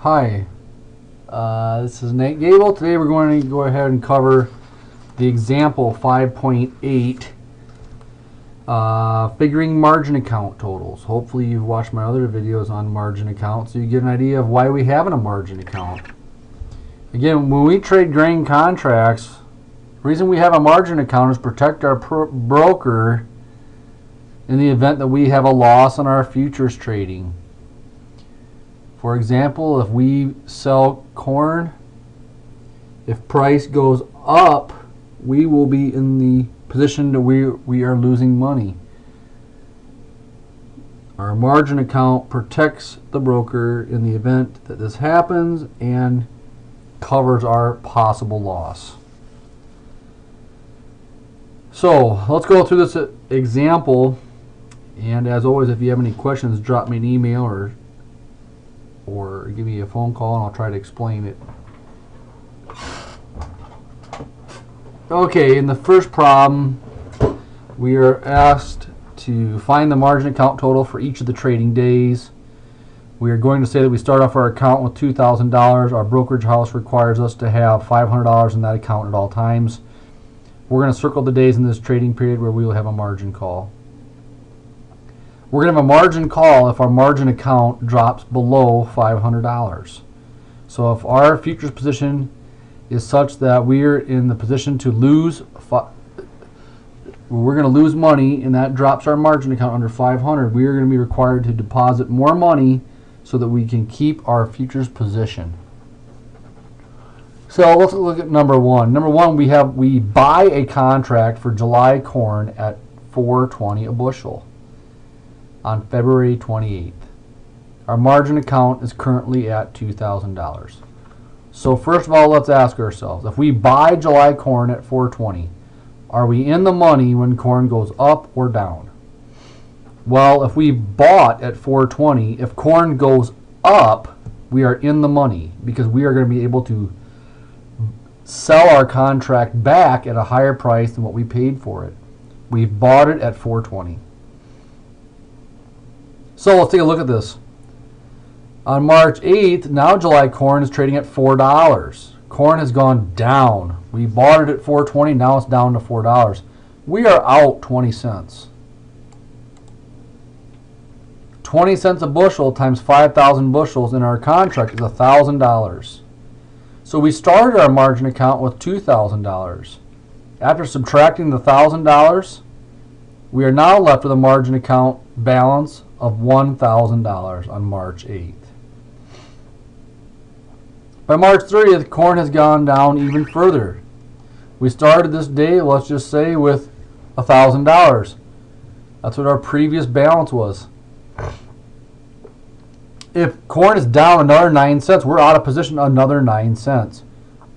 Hi, this is Nate Gable. Today we're going to go ahead and cover the example 5.8, figuring margin account totals. Hopefully you've watched my other videos on margin account so you get an idea of why we have a margin account. Again, when we trade grain contracts, the reason we have a margin account is to protect our broker in the event that we have a loss on our futures trading. For example, if we sell corn, if price goes up, we will be in the position that we are losing money. Our margin account protects the broker in the event that this happens and covers our possible loss. So let's go through this example, and as always, if you have any questions, drop me an email or give me a phone call and I'll try to explain it. Okay, in the first problem, we are asked to find the margin account total for each of the trading days. We are going to say that we start off our account with $2,000. Our brokerage house requires us to have $500 in that account at all times. We're going to circle the days in this trading period where we will have a margin call. We're going to have a margin call if our margin account drops below $500. So if our futures position is such that we're in the position to lose, we're going to lose money and that drops our margin account under 500, we are going to be required to deposit more money so that we can keep our futures position. So let's look at number one. Number one, we buy a contract for July corn at $4.20 a bushel on February 28th. Our margin account is currently at $2,000. So first of all, let's ask ourselves, if we buy July corn at $4.20, are we in the money when corn goes up or down? Well, if we bought at $4.20, if corn goes up, we are in the money because we are going to be able to sell our contract back at a higher price than what we paid for it. We bought it at $4.20. So let's take a look at this. On March 8th, now July corn is trading at $4. Corn has gone down. We bought it at $4.20, now it's down to $4. We are out 20 cents. 20 cents a bushel times 5,000 bushels in our contract is $1,000. So we started our margin account with $2,000. After subtracting the $1,000, we are now left with a margin account balance of $1,000 on March 8th. By March 30th, corn has gone down even further. We started this day, let's just say, with $1,000. That's what our previous balance was. If corn is down another 9 cents, we're out of position another 9 cents.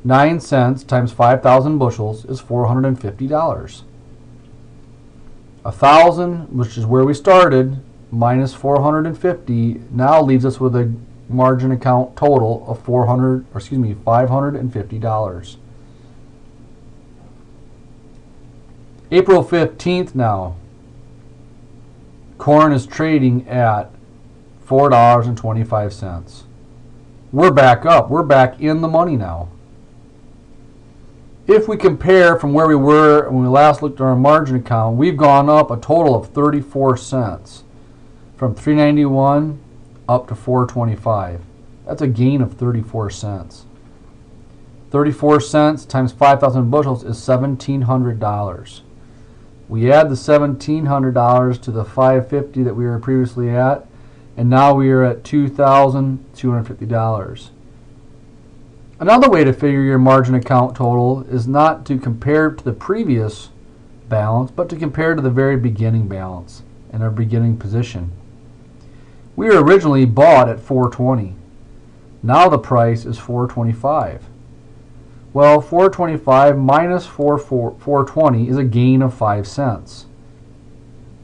9 cents times 5,000 bushels is $450. 1,000, which is where we started, minus 450 now leaves us with a margin account total of $550. April 15th now. Corn is trading at $4.25. We're back up. We're back in the money now. If we compare from where we were when we last looked at our margin account, we've gone up a total of 34 cents. From $3.91 up to $4.25. That's a gain of 34 cents. 34 cents times 5,000 bushels is $1,700. We add the $1,700 to the $550 that we were previously at, and now we are at $2,250. Another way to figure your margin account total is not to compare to the previous balance, but to compare to the very beginning balance and our beginning position. We were originally bought at $4.20. Now the price is $4.25. Well, $4.25 minus $4.20 is a gain of 5 cents.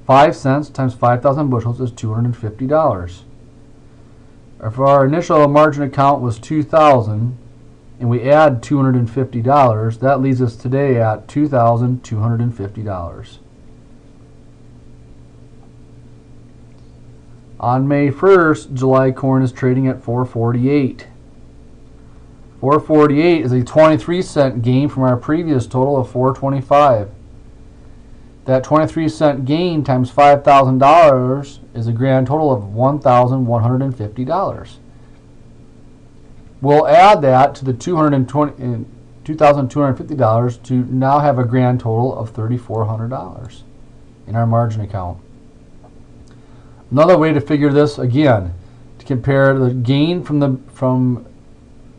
5 cents times 5,000 bushels is $250. If our initial margin account was $2,000 and we add $250, that leaves us today at $2,250. On May 1st, July corn is trading at $4.48. 448 is a 23-cent gain from our previous total of 425. That 23-cent gain times $5,000 is a grand total of $1,150. We'll add that to the $2,250 to now have a grand total of $3,400 in our margin account. Another way to figure this, again, to compare the gain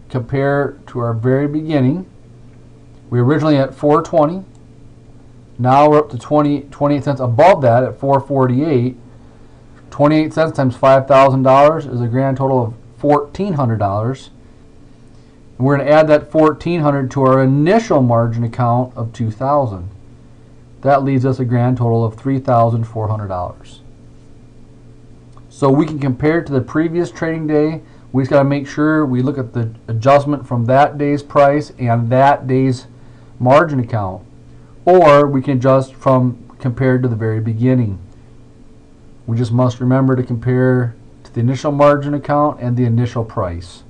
compare to our very beginning. We were originally at 420. Now we're up to 28 cents above that at 448. 28 cents times $5,000 is a grand total of $1,400. And we're going to add that $1,400 to our initial margin account of $2,000. That leaves us a grand total of $3,400. So we can compare it to the previous trading day. We just got to make sure we look at the adjustment from that day's price and that day's margin account. Or we can adjust from compared to the very beginning. We just must remember to compare to the initial margin account and the initial price.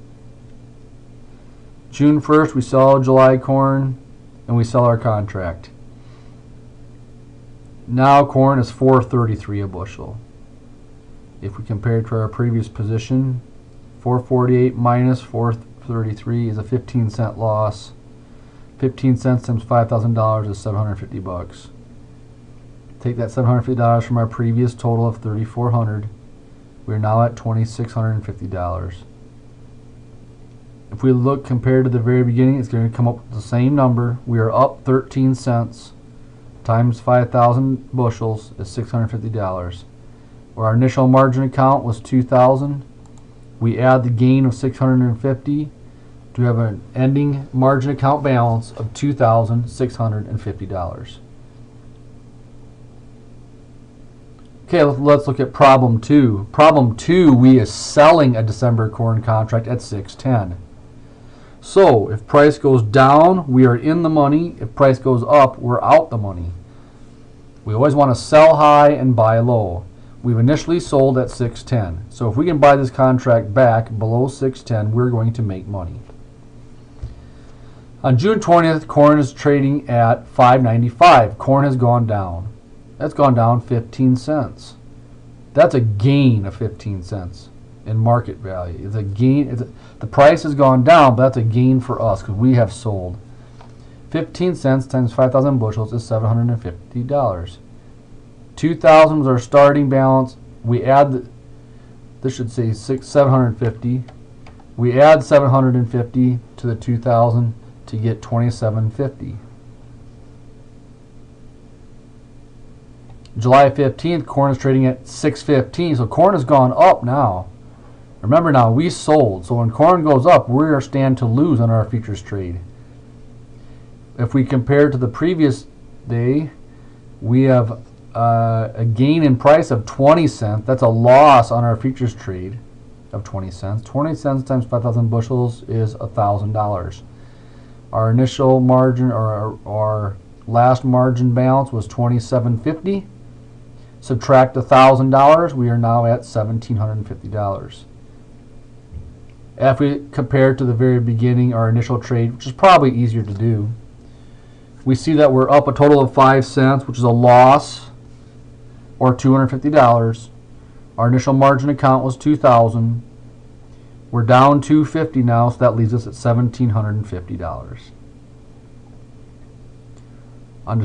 June 1st, we sell July corn and we sell our contract. Now corn is $4.33 a bushel. If we compare it to our previous position, 448 minus 433 is a 15-cent loss. 15 cents times $5,000 is $750. Take that $750 from our previous total of $3,400. We're now at $2,650. If we look compared to the very beginning, it's going to come up with the same number. We are up 13 cents times 5,000 bushels is $650. Where our initial margin account was $2,000. We add the gain of $650 to have an ending margin account balance of $2,650. Okay, let's look at problem 2. Problem 2, we is selling a December corn contract at 610. So if price goes down, we are in the money. If price goes up, we're out the money. We always want to sell high and buy low. We've initially sold at 610. So if we can buy this contract back below 610, we're going to make money. On June 20th, corn is trading at $5.95. Corn has gone down. That's gone down 15 cents. That's a gain of 15 cents in market value. It's a gain. The price has gone down, but that's a gain for us because we have sold. 15 cents times 5,000 bushels is $750. 2,000 was our starting balance. We add, this should say 750. We add 750 to the 2,000 to get 2,750. July 15th, corn is trading at $6.15. So corn has gone up now. Remember now, we sold. So when corn goes up, we are stand to lose on our futures trade. If we compare to the previous day, we have a gain in price of 20 cents. That's a loss on our futures trade of 20 cents. 20 cents times 5,000 bushels is $1,000. Our initial margin, or our last margin balance, was $2,750. Subtract $1,000, we are now at $1,750. If we compare to the very beginning, our initial trade, which is probably easier to do, we see that we're up a total of 5 cents, which is a loss, or $250. Our initial margin account was $2,000. We're down $250 now, so that leaves us at $1,750. On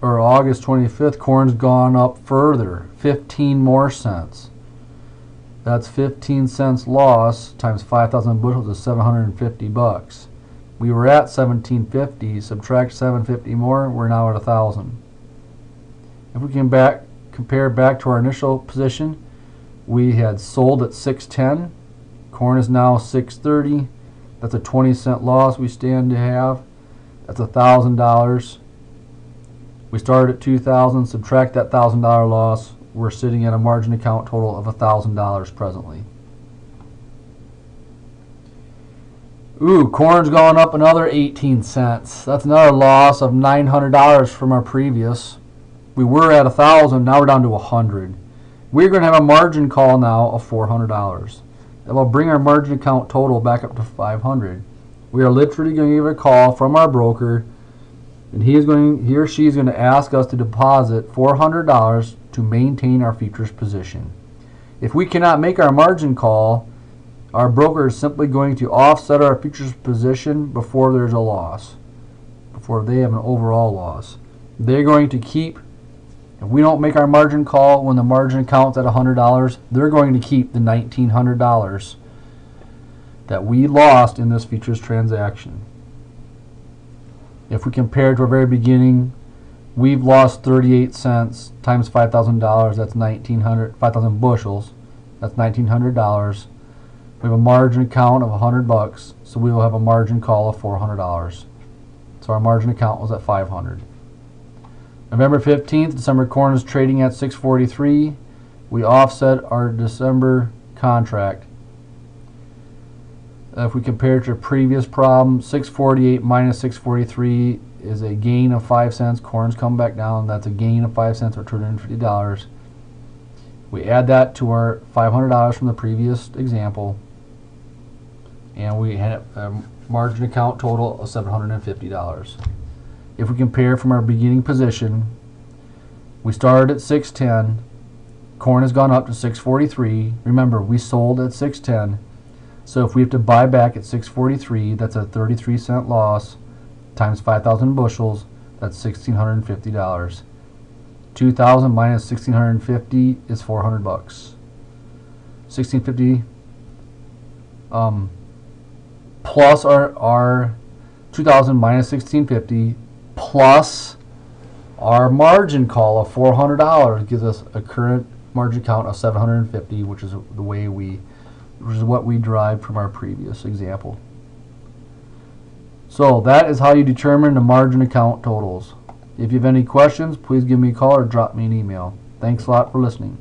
August 25th, corn's gone up further, 15 more cents. That's 15 cents loss times 5,000 bushels is $750. We were at $1,750. Subtract $750 more, we're now at $1,000. If we can compare back to our initial position, we had sold at $6.10. Corn is now $6.30. That's a 20-cent loss we stand to have. That's $1,000. We started at $2,000. Subtract that $1,000 loss. We're sitting at a margin account total of $1,000 presently. Ooh, corn's gone up another 18 cents. That's another loss of $900 from our previous. We were at $1,000. Now we're down to $100. We're going to have a margin call now of $400. that will bring our margin account total back up to 500. We are literally going to give a call from our broker, and he or she is going to ask us to deposit $400 to maintain our futures position. If we cannot make our margin call, our broker is simply going to offset our futures position before there's a loss, before they have an overall loss. They're going to keep, if we don't make our margin call when the margin account's at $100, they're going to keep the $1,900 that we lost in this futures transaction. If we compare to our very beginning, we've lost 38 cents times $5,000. That's 5,000 bushels. That's $1,900. We have a margin account of $100, so we will have a margin call of $400. So our margin account was at 500. November 15th, December corn is trading at 643. We offset our December contract. If we compare it to a previous problem, 648 minus 643 is a gain of 5 cents. Corn's come back down. That's a gain of 5 cents or $250. We add that to our $500 from the previous example, and we had a margin account total of $750. If we compare from our beginning position, we started at 610. Corn has gone up to 643. Remember, we sold at 610. So if we have to buy back at 643, that's a 33-cent loss times 5,000 bushels. That's $1,650. 2,000 minus 1,650 is 400 bucks. 1,650 plus our 2,000 minus 1,650 plus our margin call of $400 gives us a current margin count of 750, which is what we derived from our previous example. So that is how you determine the margin account totals. If you have any questions, please give me a call or drop me an email. Thanks a lot for listening.